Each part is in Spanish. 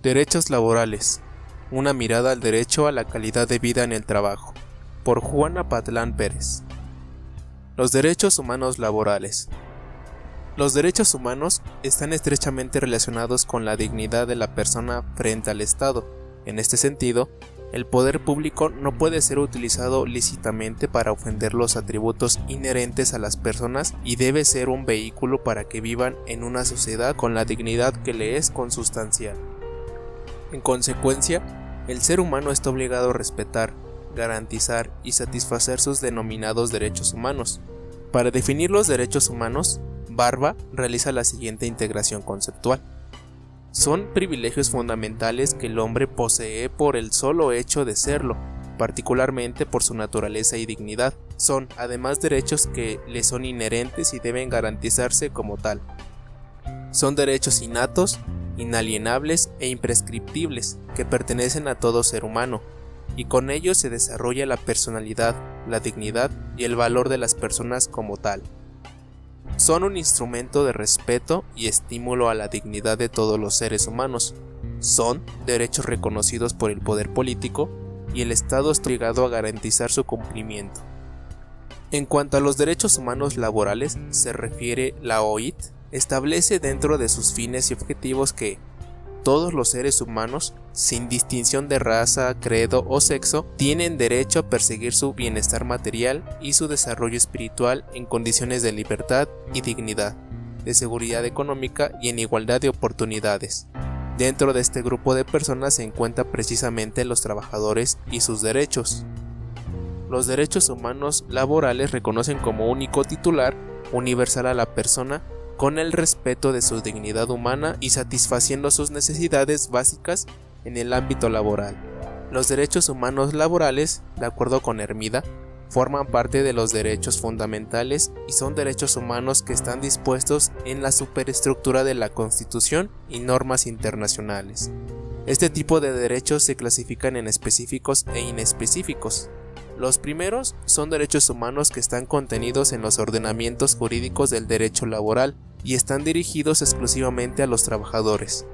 Derechos laborales. Una mirada al derecho a la calidad de vida en el trabajo. Por Juana Patlán Pérez. Los derechos humanos laborales. Los derechos humanos están estrechamente relacionados con la dignidad de la persona frente al Estado. En este sentido, el poder público no puede ser utilizado lícitamente para ofender los atributos inherentes a las personas y debe ser un vehículo para que vivan en una sociedad con la dignidad que le es consustancial. En consecuencia, el ser humano está obligado a respetar, garantizar y satisfacer sus denominados derechos humanos. Para definir los derechos humanos, Barba realiza la siguiente integración conceptual. Son privilegios fundamentales que el hombre posee por el solo hecho de serlo, particularmente por su naturaleza y dignidad. Son, además, derechos que le son inherentes y deben garantizarse como tal. Son derechos innatos, inalienables e imprescriptibles que pertenecen a todo ser humano, y con ellos se desarrolla la personalidad, la dignidad y el valor de las personas como tal. Son un instrumento de respeto y estímulo a la dignidad de todos los seres humanos. Son derechos reconocidos por el poder político y el Estado está obligado a garantizar su cumplimiento. En cuanto a los derechos humanos laborales se refiere, la OIT establece dentro de sus fines y objetivos que todos los seres humanos, sin distinción de raza, credo o sexo, tienen derecho a perseguir su bienestar material y su desarrollo espiritual en condiciones de libertad y dignidad, de seguridad económica y en igualdad de oportunidades. Dentro de este grupo de personas se encuentran precisamente los trabajadores y sus derechos. Los derechos humanos laborales reconocen como único titular universal a la persona con el respeto de su dignidad humana y satisfaciendo sus necesidades básicas en el ámbito laboral. Los derechos humanos laborales, de acuerdo con Hermida, forman parte de los derechos fundamentales y son derechos humanos que están dispuestos en la superestructura de la Constitución y normas internacionales. Este tipo de derechos se clasifican en específicos e inespecíficos. Los primeros son derechos humanos que están contenidos en los ordenamientos jurídicos del derecho laboral y están dirigidos exclusivamente a los trabajadores.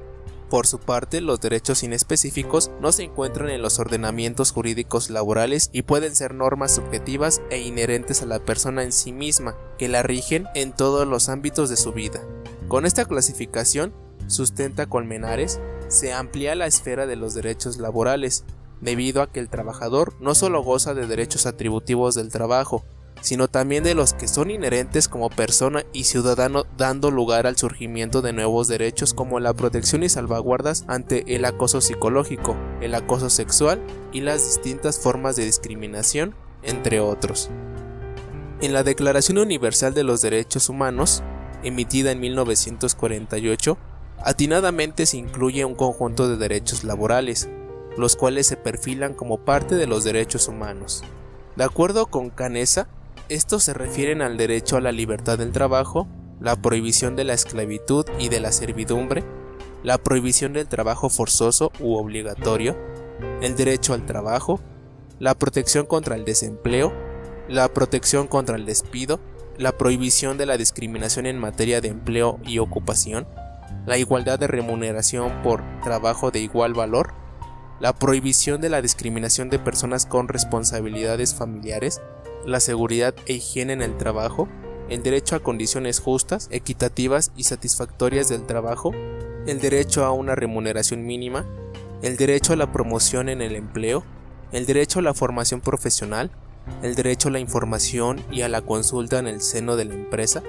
Por su parte, los derechos inespecíficos no se encuentran en los ordenamientos jurídicos laborales y pueden ser normas subjetivas e inherentes a la persona en sí misma, que la rigen en todos los ámbitos de su vida. Con esta clasificación, sustenta Colmenares, se amplía la esfera de los derechos laborales, debido a que el trabajador no solo goza de derechos atributivos del trabajo, sino también de los que son inherentes como persona y ciudadano, dando lugar al surgimiento de nuevos derechos como la protección y salvaguardas ante el acoso psicológico, el acoso sexual y las distintas formas de discriminación, entre otros. En la Declaración Universal de los Derechos Humanos, emitida en 1948, atinadamente se incluye un conjunto de derechos laborales, los cuales se perfilan como parte de los derechos humanos. De acuerdo con Canessa, estos se refieren al derecho a la libertad del trabajo, la prohibición de la esclavitud y de la servidumbre, la prohibición del trabajo forzoso u obligatorio, el derecho al trabajo, la protección contra el desempleo, la protección contra el despido, la prohibición de la discriminación en materia de empleo y ocupación, la igualdad de remuneración por trabajo de igual valor, la prohibición de la discriminación de personas con responsabilidades familiares, la seguridad e higiene en el trabajo, el derecho a condiciones justas, equitativas y satisfactorias del trabajo, el derecho a una remuneración mínima, el derecho a la promoción en el empleo, el derecho a la formación profesional, el derecho a la información y a la consulta en el seno de la empresa,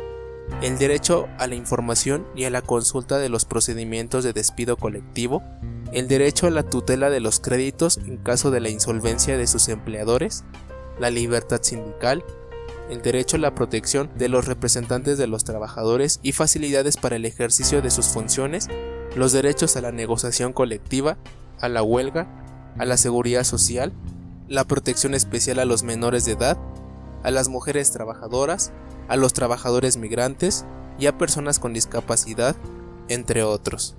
el derecho a la información y a la consulta de los procedimientos de despido colectivo, el derecho a la tutela de los créditos en caso de la insolvencia de sus empleadores, la libertad sindical, el derecho a la protección de los representantes de los trabajadores y facilidades para el ejercicio de sus funciones, los derechos a la negociación colectiva, a la huelga, a la seguridad social, la protección especial a los menores de edad, a las mujeres trabajadoras, a los trabajadores migrantes y a personas con discapacidad, entre otros.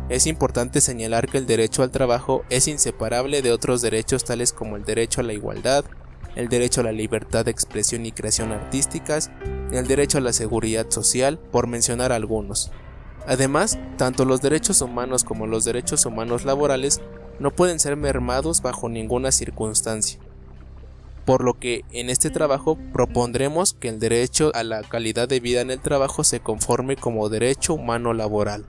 Es importante señalar que el derecho al trabajo es inseparable de otros derechos tales como el derecho a la igualdad, el derecho a la libertad de expresión y creación artísticas, el derecho a la seguridad social, por mencionar algunos. Además, tanto los derechos humanos como los derechos humanos laborales no pueden ser mermados bajo ninguna circunstancia. Por lo que en este trabajo propondremos que el derecho a la calidad de vida en el trabajo se conforme como derecho humano laboral.